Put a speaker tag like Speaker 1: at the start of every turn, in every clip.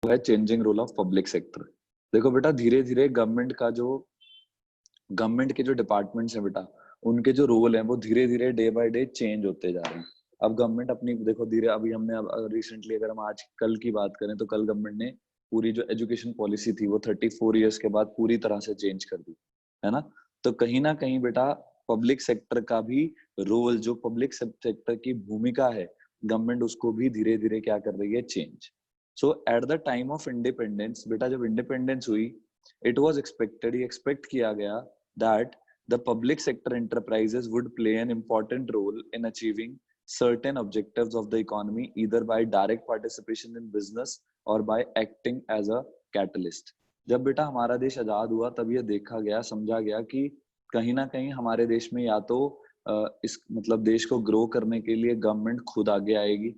Speaker 1: है changing role of public sector. देखो बेटा, धीरे धीरे गवर्नमेंट के जो डिपार्टमेंट्स हैं बेटा, उनके जो रोल है वो धीरे धीरे डे बाय डे चेंज होते जा रहे हैं। अब गवर्नमेंट अपनी देखो धीरे, अभी हमने रिसेंटली अगर हम आज कल की बात करें तो कल गवर्नमेंट ने पूरी जो एजुकेशन पॉलिसी थी वो 34 इयर्स के बाद पूरी तरह से चेंज कर दी, है ना। तो कहीं ना कहीं बेटा पब्लिक सेक्टर का भी रोल, जो पब्लिक सेक्टर की भूमिका है, गवर्नमेंट उसको भी धीरे धीरे क्या कर रही है, change. So at the time of independence बेटा, जब इंडिपेंडेंस हुई, इट वॉज एक्सपेक्टेड, ये एक्सपेक्ट किया गया that the public sector enterprises would play an important role in achieving certain objectives of the economy, either by direct participation in business or by acting as a catalyst। जब बेटा हमारा देश आजाद हुआ तब ये देखा गया, समझा गया कि कहीं ना कहीं हमारे देश में या तो इस मतलब देश को ग्रो करने के लिए गवर्नमेंट खुद आगे आएगी,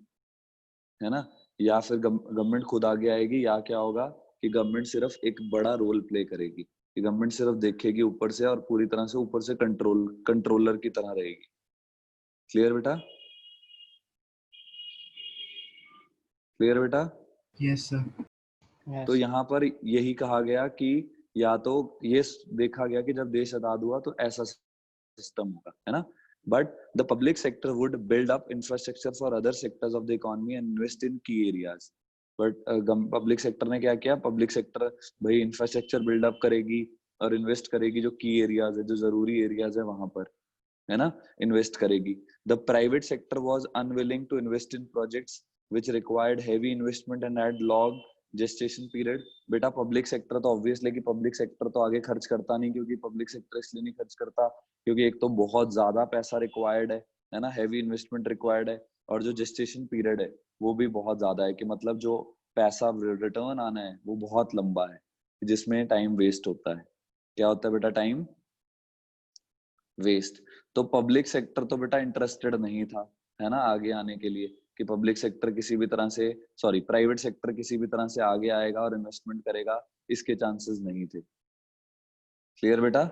Speaker 1: है ना, या फिर गवर्नमेंट खुद आगे आएगी, या क्या होगा कि गवर्नमेंट सिर्फ एक बड़ा रोल प्ले करेगी, कि गवर्नमेंट सिर्फ देखेगी ऊपर से और पूरी तरह से ऊपर से कंट्रोलर की तरह रहेगी। क्लियर बेटा? क्लियर बेटा?
Speaker 2: Yes sir.
Speaker 1: तो यहाँ पर यही कहा गया कि या तो ये देखा गया कि जब देश आजाद हुआ तो ऐसा सिस्टम होगा, है ना। But the public sector would build up infrastructure for other sectors of the economy and invest in की एरियाज। बट पब्लिक सेक्टर ने क्या किया, पब्लिक सेक्टर भाई इंफ्रास्ट्रक्चर बिल्डअप करेगी और इन्वेस्ट करेगी जो की एरियाज है, जो जरूरी एरियाज है वहां पर, है ना, इन्वेस्ट करेगी। The private sector was unwilling to invest in projects which required heavy investment and had long gestation period. बेटा पब्लिक सेक्टर तो ऑब्वियसली कि पब्लिक सेक्टर तो आगे खर्च करता नहीं, क्योंकि पब्लिक सेक्टर इसलिए नहीं खर्च करता क्योंकि एक तो बहुत ज्यादा पैसा रिक्वायर्ड है ना, हैवी इन्वेस्टमेंट रिक्वायर्ड है, और जो जेस्टेशन पीरियड है वो भी बहुत ज्यादा है, कि मतलब जो पैसा रिटर्न आना है वो बहुत लंबा है, जिसमें टाइम वेस्ट होता है। क्या होता है बेटा? Time waste. तो पब्लिक सेक्टर तो बेटा इंटरेस्टेड नहीं था, है ना, आगे आने के लिए, कि पब्लिक सेक्टर किसी भी तरह से, सॉरी प्राइवेट सेक्टर किसी भी तरह से आगे आएगा और इन्वेस्टमेंट करेगा, इसके चांसेस नहीं थे। क्लियर बेटा?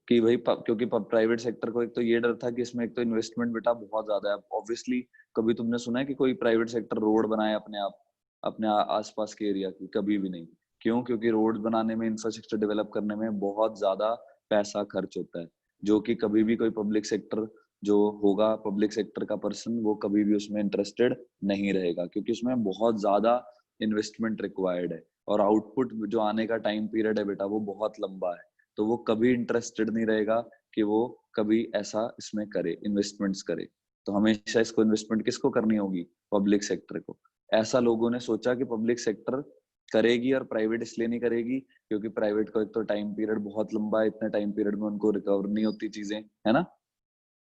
Speaker 1: कि भाई क्योंकि प्राइवेट सेक्टर को एक तो ये डर था कि इसमें एक तो इन्वेस्टमेंट बेटा बहुत ज्यादा है। ऑब्वियसली कभी तुमने सुना है कि कोई प्राइवेट सेक्टर रोड बनाए अपने आसपास के एरिया की? कभी भी नहीं। क्यों? क्योंकि रोड बनाने में, इंफ्रास्ट्रक्चर डेवलप करने में बहुत ज्यादा पैसा खर्च होता है, जो कि कभी भी कोई पब्लिक सेक्टर जो होगा, पब्लिक सेक्टर का पर्सन, वो कभी भी उसमें इंटरेस्टेड नहीं रहेगा, क्योंकि उसमें बहुत ज्यादा इन्वेस्टमेंट रिक्वायर्ड है और आउटपुट जो आने का टाइम पीरियड है बेटा वो बहुत लंबा है। तो वो कभी इंटरेस्टेड नहीं रहेगा कि वो कभी ऐसा इसमें करे, इन्वेस्टमेंट्स करे। तो हमेशा इसको इन्वेस्टमेंट किसको करनी होगी? पब्लिक सेक्टर को। ऐसा लोगों ने सोचा कि पब्लिक सेक्टर करेगी, और प्राइवेट इसलिए नहीं करेगी क्योंकि प्राइवेट को एक तो टाइम पीरियड बहुत लंबा है, इतने टाइम पीरियड में उनको रिकवर नहीं होती चीजें, है ना।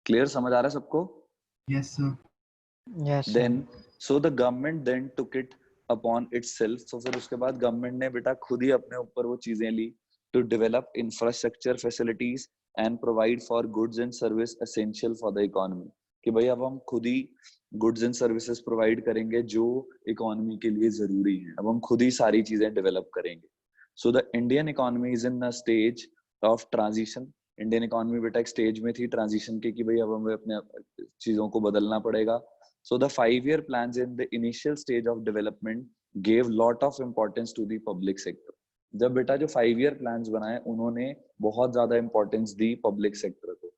Speaker 1: क्लियर? समझ आ रहा है सबको?
Speaker 2: Yes sir.
Speaker 3: Yes
Speaker 1: then so the government then took it upon itself. तो फिर उसके बाद गवर्नमेंट ने बेटा खुद ही अपने ऊपर वो चीजें ली, to develop infrastructure facilities and provide for goods and service essential for the economy। कि भाई अब हम खुद ही गुड्स एंड सर्विसेज प्रोवाइड करेंगे जो इकोनॉमी के लिए जरूरी है, अब हम खुद ही सारी चीजें डेवलप करेंगे। So the Indian economy is in a stage of transition. Indian economy बेटा एक स्टेज में थी ट्रांजिशन के, कि भाई अब हमें अपने चीजों को बदलना पड़ेगा। So the 5-year plans in the initial stage of development gave lot of importance to the public sector। जब बेटा जो 5-year प्लान्स बनाए उन्होंने बहुत ज्यादा इंपॉर्टेंस दी पब्लिक सेक्टर को।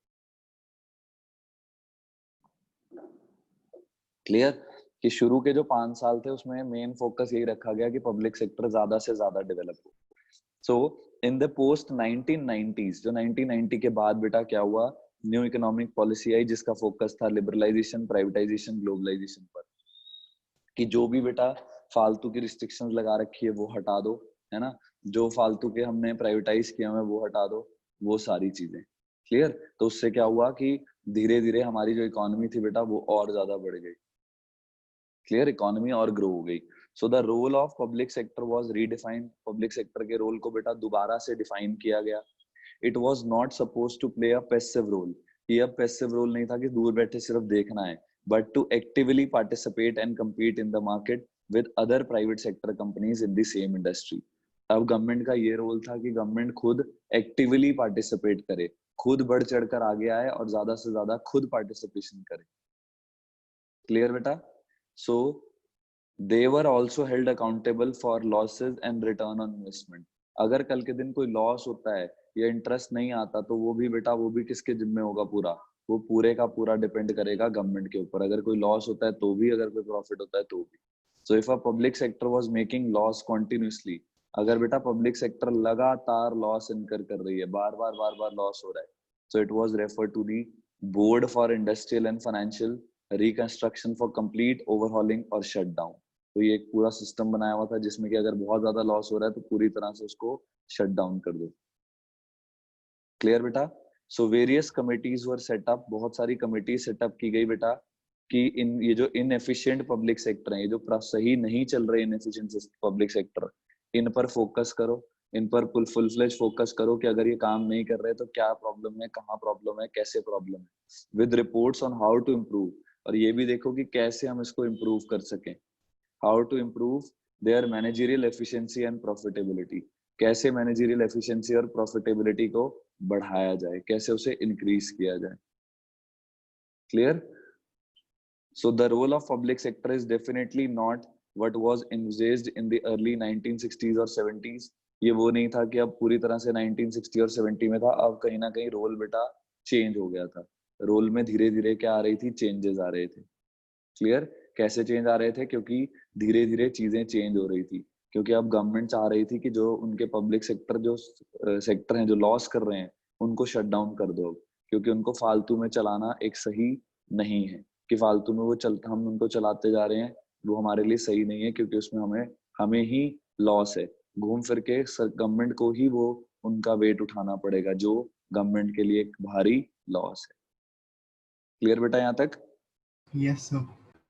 Speaker 1: क्लियर? कि शुरू के जो 5 साल थे उसमें मेन फोकस यही रखा गया कि पब्लिक सेक्टर ज्यादा से ज्यादा डेवलप हो। सो इन द पोस्ट 1990s, जो 1990 के बाद बेटा क्या हुआ, न्यू इकोनॉमिक पॉलिसी आई जिसका फोकस था लिबरलाइजेशन, प्राइवेटाइजेशन, ग्लोबलाइजेशन पर। कि जो भी बेटा फालतू की रिस्ट्रिक्शंस लगा रखी है वो हटा दो, है ना, जो फालतू के हमने प्राइवेटाइज किया है वो हटा दो, वो सारी चीजें। क्लियर? तो उससे क्या हुआ कि धीरे धीरे हमारी जो इकोनॉमी थी बेटा वो और ज्यादा बढ़ गई। क्लियर? इकोनॉमी और ग्रो हो गई। So the role of public sector was redefined. Public sector के रोल को बेटा दोबारा से डिफाइन किया गया। It was not suppose to play a passive role. ये अब पैसिव रोल नहीं था कि दूर बैठे सिर्फ देखना है, but to actively participate and compete in the market with other private sector companies in the same industry। अब गवर्नमेंट का ये रोल था कि गवर्नमेंट खुद एक्टिवली पार्टिसिपेट करे, खुद बढ़ चढ़कर आगे आए और ज्यादा से ज्यादा खुद पार्टिसिपेशन करे। क्लियर बेटा? सो they were also held accountable for losses and return on investment. अगर कल के दिन कोई लॉस होता है या इंटरेस्ट नहीं आता तो वो भी बेटा वो भी किसके जिम्मे होगा? पूरा वो पूरे का पूरा डिपेंड करेगा गवर्नमेंट के ऊपर। अगर कोई लॉस होता है तो भी, अगर कोई प्रॉफिट होता है तो भी। So if a public sector was making loss continuously, अगर बेटा पब्लिक सेक्टर लगातार लॉस इनकर कर रही है, बार बार लॉस हो रहा है, so it was refer to the board for industrial and financial reconstruction for complete overhauling और शट डाउन। तो ये एक पूरा सिस्टम बनाया हुआ था जिसमें कि अगर बहुत ज्यादा लॉस हो रहा है तो पूरी तरह से उसको शट डाउन कर दो। क्लियर बेटा? So various committees were set up, बहुत सारी कमिटी सेटअप की गई बेटा कि इन ये जो इनएफिशिएंट पब्लिक सेक्टर है, ये जो सही नहीं चल रहे इनएफिशिएंट पब्लिक सेक्टर, इन पर फोकस करो, इन पर फुल फ्लेज फोकस करो कि अगर ये काम नहीं कर रहे तो क्या प्रॉब्लम है, कहाँ प्रॉब्लम है, कैसे प्रॉब्लम है, with reports on how to improve. और ये भी देखो कि कैसे हम इसको इम्प्रूव कर सकें, how to improve their managerial efficiency and profitability, कैसे मैनेजरियल एफिशिएंसी और प्रॉफिटेबिलिटी को बढ़ाया जाए, कैसे उसे इंक्रीज किया जाए। Clear? So the role of public sector is definitely not what was envisaged in the early 1960s or 70s. ये वो नहीं था कि अब पूरी तरह से 1960 और 70 में था, अब कहीं ना कहीं रोल बेटा चेंज हो गया था। रोल में धीरे धीरे क्या आ रही थी? चेंजेस आ रहे थे। क्लियर? कैसे चेंज आ रहे थे? क्योंकि धीरे धीरे चीजें चेंज हो रही थी, क्योंकि अब गवर्नमेंट चाह रही थी कि जो उनके पब्लिक सेक्टर जो सेक्टर हैं जो लॉस कर रहे हैं उनको शट डाउन कर दो, क्योंकि उनको फालतू में चलाना एक सही नहीं है, कि फालतू में वो चलता हम उनको चलाते जा रहे हैं, वो हमारे लिए सही नहीं है, क्योंकि उसमें हमें ही लॉस है। घूम फिर के गवर्नमेंट को ही वो उनका वेट उठाना पड़ेगा, जो गवर्नमेंट के लिए एक भारी लॉस है। क्लियर बेटा यहाँ तक?
Speaker 2: Yes, sir.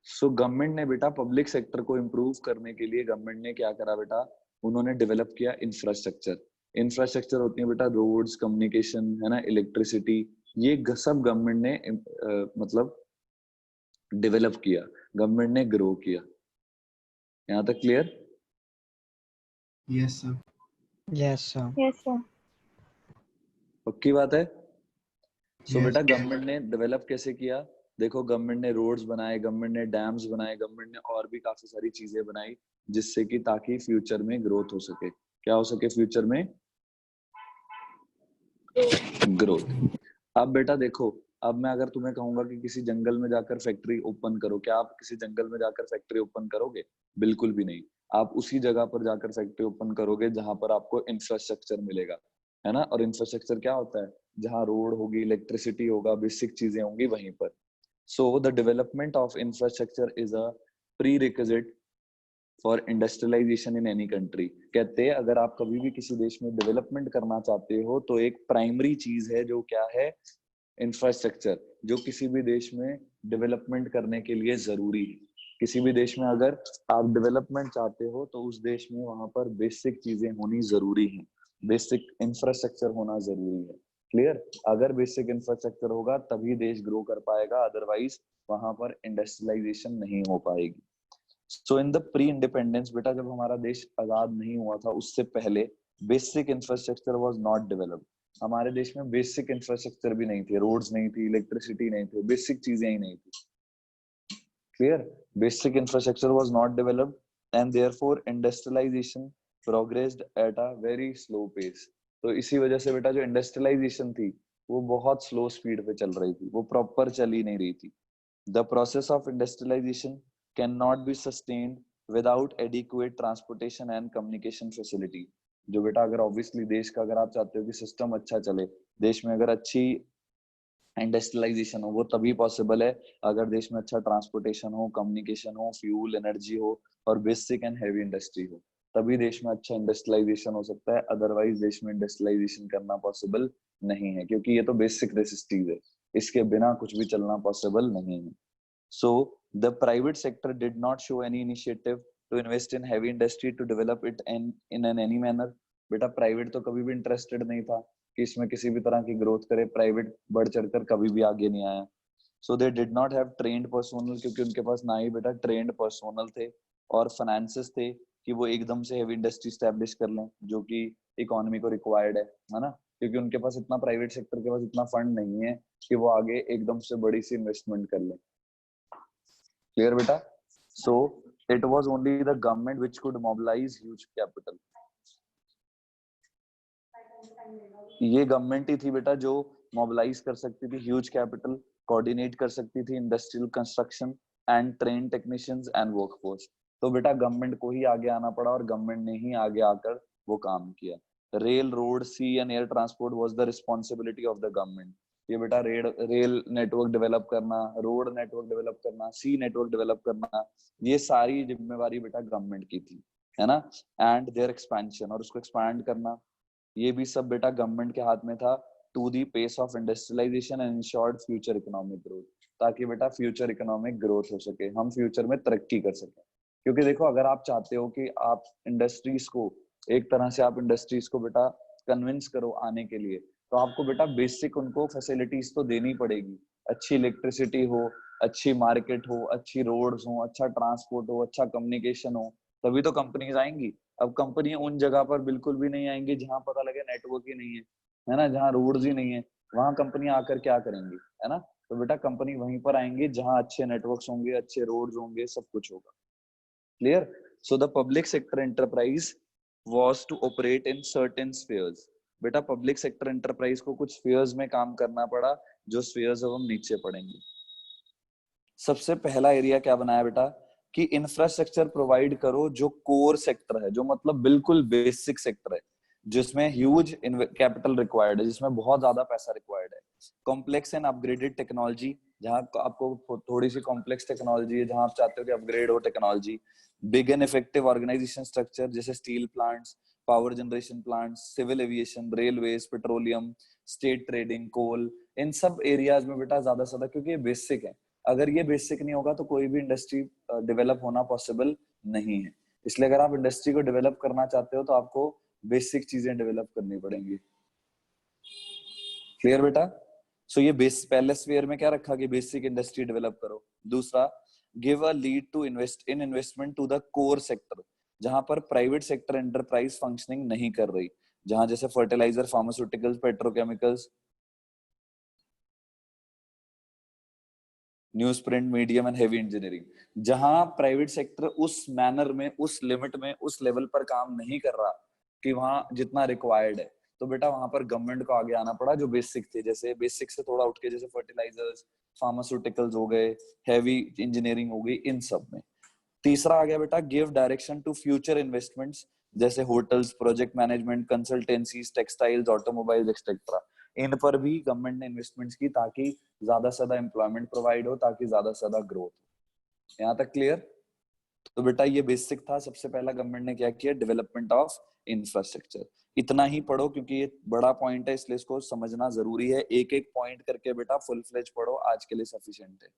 Speaker 1: सो गवर्नमेंट ने बेटा पब्लिक सेक्टर को इम्प्रूव करने के लिए गवर्नमेंट ने क्या करा बेटा? उन्होंने डेवलप किया इंफ्रास्ट्रक्चर। इंफ्रास्ट्रक्चर होती है बेटा रोड्स, कम्युनिकेशन, है ना, इलेक्ट्रिसिटी, ये सब गवर्नमेंट ने मतलब डेवलप किया, गवर्नमेंट ने ग्रो किया। यहाँ तक clear?
Speaker 2: Yes, sir.
Speaker 3: Yes, sir.
Speaker 4: Yes, sir.
Speaker 1: पक्की बात है? सो
Speaker 2: Yes.
Speaker 1: बेटा गवर्नमेंट ने डेवलप कैसे किया? देखो गवर्नमेंट ने रोड्स बनाए, गवर्नमेंट ने डैम्स बनाए, गवर्नमेंट ने और भी काफी सारी चीजें बनाई जिससे कि ताकि फ्यूचर में ग्रोथ हो सके। क्या हो सके फ्यूचर में? ग्रोथ। अब बेटा देखो, अब मैं अगर तुम्हें कहूंगा कि किसी जंगल में जाकर फैक्ट्री ओपन करो, क्या आप किसी जंगल में जाकर फैक्ट्री ओपन करोगे? बिल्कुल भी नहीं। आप उसी जगह पर जाकर फैक्ट्री ओपन करोगे जहां पर आपको इंफ्रास्ट्रक्चर मिलेगा, है ना। और इंफ्रास्ट्रक्चर क्या होता है? जहां रोड होगी, इलेक्ट्रिसिटी होगा, बेसिक चीजें होंगी वहीं पर। So the development of infrastructure is a prerequisite for industrialization in any country. कहते हैं अगर आप कभी भी किसी देश में डेवलपमेंट करना चाहते हो तो एक प्राइमरी चीज है जो क्या है? इंफ्रास्ट्रक्चर, जो किसी भी देश में डेवलपमेंट करने के लिए जरूरी है। किसी भी देश में अगर आप डेवलपमेंट चाहते हो तो उस देश में वहां पर बेसिक चीजें होनी जरूरी है, बेसिक इंफ्रास्ट्रक्चर होना जरूरी है। क्लियर? अगर बेसिक इंफ्रास्ट्रक्चर होगा तभी देश ग्रो कर पाएगा, अदरवाइज वहां पर इंडस्ट्रियलाइजेशन नहीं हो पाएगी। सो इन द प्री इंडिपेंडेंस बेटा, जब हमारा देश आजाद नहीं हुआ था उससे पहले basic infrastructure was not developed. हमारे देश में बेसिक इंफ्रास्ट्रक्चर भी नहीं थे, रोड्स नहीं थी, इलेक्ट्रिसिटी नहीं थी, बेसिक चीजें ही नहीं थी। Clear? Basic infrastructure was not developed and therefore industrialisation progressed at a very slow pace. तो इसी वजह से बेटा जो इंडस्ट्रियलाइजेशन थी वो बहुत स्लो स्पीड पे चल रही थी, वो प्रॉपर चल ही नहीं रही थी। The process of industrialisation can not be sustained without adequate transportation and communication facility. जो बेटा अगर ऑब्वियसली देश का अगर आप चाहते हो कि सिस्टम अच्छा चले, देश में अगर अच्छी इंडस्ट्रियलाइजेशन हो, वो तभी पॉसिबल है अगर देश में अच्छा ट्रांसपोर्टेशन हो, कम्युनिकेशन हो, फ्यूल, एनर्जी हो और बेसिक एंड हैवी इंडस्ट्री हो, तभी देश में अच्छा इंडस्ट्रियलाइजेशन हो सकता है। अदरवाइज देश में इंडस्ट्रियलाइजेशन करना पॉसिबल नहीं है, क्योंकि ये तो बेसिक नेसेसिटीज है, इसके बिना कुछ भी चलना पॉसिबल नहीं है। So the private sector did not show any initiative to invest in heavy industry to develop it in an any manner. बेटा प्राइवेट तो कभी भी इंटरेस्टेड नहीं था कि इसमें किसी भी तरह की ग्रोथ करे, प्राइवेट बढ़ चढ़कर कभी भी आगे नहीं आया। So they did not have trained personnel, क्योंकि उनके पास ना ही बेटा ट्रेन्ड पर्सोनल थे और फाइनेंसेस थे कि वो एकदम से हेवी इंडस्ट्री स्टैब्लिश कर लें, जो कि इकोनॉमी को रिक्वायर्ड है ना। क्योंकि उनके पास इतना, प्राइवेट सेक्टर के पास इतना फंड नहीं है कि वो आगे एकदम से बड़ी सी इन्वेस्टमेंट कर लें। क्लियर बेटा? सो It was only the government which could mobilize huge capital. ये गवर्नमेंट ही थी बेटा जो मोबिलाइज कर सकती थी ह्यूज कैपिटल, कोऑर्डिनेट कर सकती थी industrial construction and train technicians and workforce. तो बेटा गवर्नमेंट को ही आगे आना पड़ा और गवर्नमेंट ने ही आगे आकर वो काम किया। Rail, road, sea and air transport was the responsibility of the government. ये बेटा रेल नेटवर्क डेवलप करना, रोड नेटवर्क डेवलप करना, सी नेटवर्क डेवलप करना, ये सारी जिम्मेवारी बेटा गवर्नमेंट की थी, है ना। एंड देयर एक्सपेंशन, और उसको एक्सपैंड करना, ये भी सब बेटा गवर्नमेंट के हाथ में था। To the pace of industrialisation and ensured future economic growth, ताकि बेटा फ्यूचर इकोनॉमिक ग्रोथ हो सके, हम फ्यूचर में तरक्की कर सके। क्योंकि देखो अगर आप चाहते हो कि आप इंडस्ट्रीज को, एक तरह से आप इंडस्ट्रीज को बेटा कन्विंस करो आने के लिए, तो आपको बेटा बेसिक उनको फैसिलिटीज तो देनी पड़ेगी। अच्छी इलेक्ट्रिसिटी हो, अच्छी मार्केट हो, अच्छी रोड्स हो, अच्छा ट्रांसपोर्ट हो, अच्छा कम्युनिकेशन हो, तभी तो कंपनीज आएंगी। अब कंपनी उन जगह पर बिल्कुल भी नहीं आएंगी जहां पता लगे नेटवर्क ही नहीं है ना, जहां रोड्स ही नहीं है, वहां कंपनी आकर क्या करेंगी, है ना। तो बेटा कंपनी वहीं पर आएंगे जहां अच्छे नेटवर्क्स होंगे, अच्छे रोड्स होंगे, सब कुछ होगा। Clear? So the public sector enterprise was to operate in certain spheres. बेटा पब्लिक सेक्टर एंटरप्राइज को कुछ स्फीयर्स में काम करना पड़ा, जो स्फीयर्स अब हम नीचे पढ़ेंगे। सबसे पहला एरिया क्या बनाया बेटा कि इंफ्रास्ट्रक्चर प्रोवाइड करो जो कोर सेक्टर है, जो मतलब बिल्कुल बेसिक सेक्टर है, जिसमें ह्यूज कैपिटल रिक्वायर्ड है, जिसमें बहुत ज्यादा पैसा रिक्वायर्ड है। कॉम्प्लेक्स एंड अपग्रेडेड टेक्नोलॉजी, जहां आपको थोड़ी सी कॉम्प्लेक्स टेक्नोलॉजी है, जहां आप चाहते हो कि अपग्रेड हो technology. Big and effective organisation structure, जैसे steel plants, power generation plants, civil aviation, railways, petroleum, state trading, coal, इन सब एरियाज में बेटा ज्यादा से ज्यादा, क्योंकि ये बेसिक है। अगर ये बेसिक नहीं होगा तो कोई भी इंडस्ट्री डेवलप होना पॉसिबल नहीं है। इसलिए अगर आप इंडस्ट्री को डेवलप करना चाहते हो तो आपको बेसिक चीजें डेवलप करनी पड़ेंगी। क्लियर बेटा? सो ये पहले स्फीयर में क्या रखा कि बेसिक इंडस्ट्री डेवलप करो। दूसरा, give a lead to investment to the core sector, जहां पर प्राइवेट सेक्टर एंटरप्राइज फंक्शनिंग नहीं कर रही, जहां जैसे fertiliser, pharmaceuticals, petrochemicals, news print, medium and heavy engineering, जहां प्राइवेट सेक्टर उस मैनर में, उस लिमिट में, उस लेवल पर काम नहीं कर रहा कि वहां जितना रिक्वायर्ड है, तो बेटा वहां पर गवर्नमेंट को आगे आना पड़ा, जो बेसिक थे, जैसे बेसिक से थोड़ा उठ के जैसे फर्टिलाइजर्स, फार्मास्यूटिकल्स हो गए, हैवी इंजीनियरिंग हो गई, इन सब में। तीसरा आ गया बेटा, give direction to future investments, जैसे hotels, project management, consultancies, textiles, automobiles etcetera. इन पर भी गवर्नमेंट ने इन्वेस्टमेंट्स की ताकि ज्यादा से ज्यादा एम्प्लॉयमेंट प्रोवाइड हो, ताकि ज्यादा से ज्यादा ग्रोथ हो। यहाँ तक क्लियर? तो बेटा ये बेसिक था। सबसे पहला गवर्नमेंट ने क्या किया, डेवलपमेंट ऑफ इंफ्रास्ट्रक्चर। इतना ही पढ़ो क्योंकि ये बड़ा पॉइंट है, इसलिए इसको समझना जरूरी है। एक एक पॉइंट करके बेटा फुल फ्लेज पढ़ो, आज के लिए सफिशिएंट है।